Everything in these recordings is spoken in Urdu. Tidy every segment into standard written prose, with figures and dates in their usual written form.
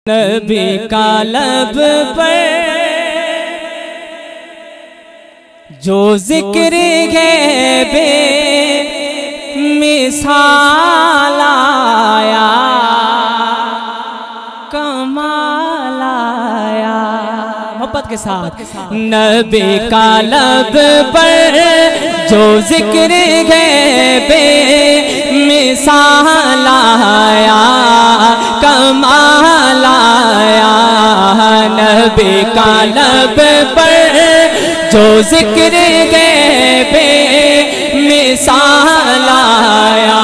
نبی کا لب پر جو ذکر ہے بے مثال آیا، کمال آیا۔ محبت کے ساتھ نبی کا لب پر جو ذکر ہے بے مثال آیا، کمال آیا۔ نبی کا لب پر جو ذکر ہے بے مثال آیا،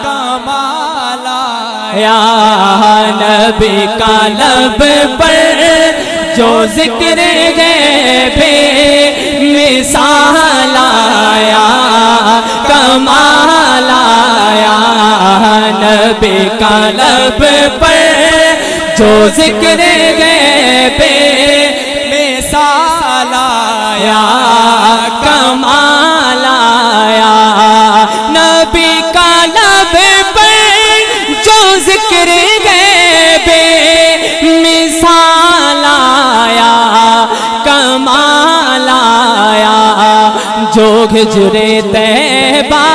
کمال آیا۔ نبی کا لب پر جو ذکر ہے بے مثال آیا، کمال آیا۔ نبی کا لب پر جو ذکر ہے بے مثال آیا، کمال آیا۔ نبی کا لب پر جو ذکر ہے بے مثال آیا، کمال آیا۔ جو ہجر طیبہ،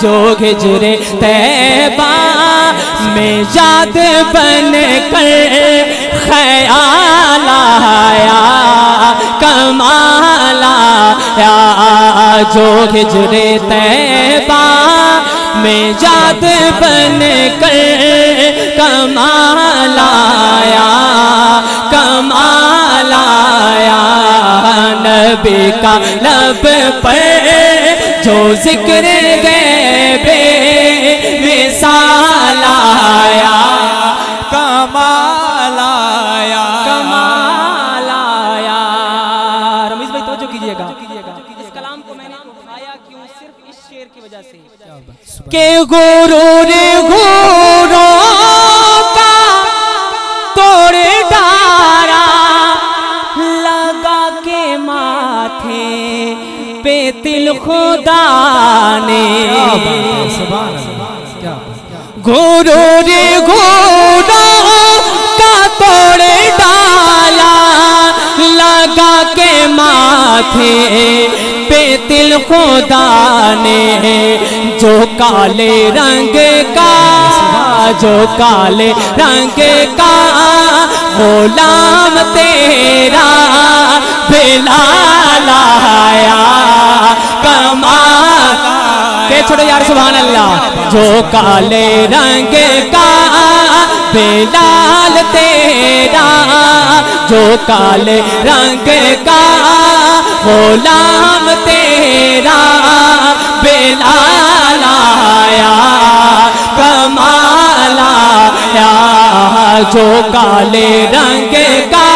جو ہجر طیبہ میں یاد بن کر خیال آیا، کمال آیا۔ جو ہجر طیبہ میں یاد بن کر کمال آیا، کمال آیا۔ نبی کا لب پر جو ذکر ہے بے مثال آیا، کمال آیا، کمال آیا۔ رمیز بھائی توجہ کیجئے گا، اس کلام کو میں نے اٹھایا کیوں؟ صرف اس شعر کی وجہ سے کہ غرور غروروں کا توڑ ڈالا، لگا کے ماتھے پہ تل خدا نے۔ غرور غروروں کا توڑ ڈالا، لگا کے ماتھے پہ تل خدا نے۔ جو کالے رنگ کا، جو کالے رنگ کا غلام تیرا بلال آیا، کمال کہ چھوڑو یار سبحان اللہ۔ جو کالے رنگ کا بلال تیرا، جو کالے رنگ کا غلام تیرا بلال آیا، کمال آیا۔ جو کالے رنگ کا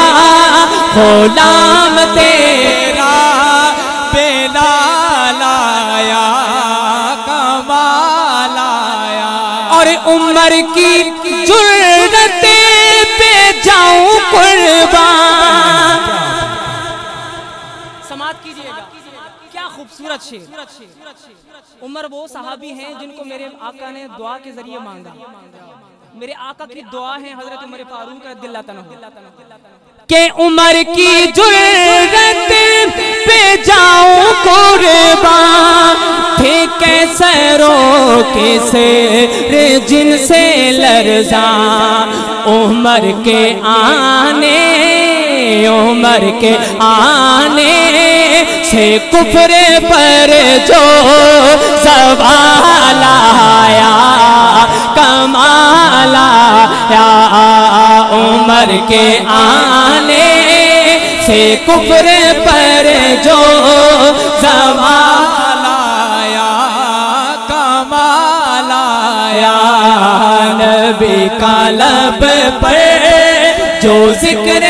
غلام تیرا بلال آیا، کمال آیا۔ اور عمر کی جرت پہ جاؤں قربان، سماعت کیجئے گا، کیا خوبصورت شعر۔ عمر وہ صحابی ہیں جن کو میرے آقا نے دعا کے ذریعے مانگا۔ میرے آقا کی دعا ہے حضرت عمر فاروق رضی اللہ عنہ کہ عمر کی جرت پہ جاؤں قربان، تھے کیسے رو کیسے جن سے لرزاں۔ عمر کے آنے، عمر کے آنے سے کفر پر جو زوال آیا، کمال آیا۔ عمر کے آنے سے کفر پر جو زوال آیا، کمال آیا۔ نبی کا لب پر جو ذکر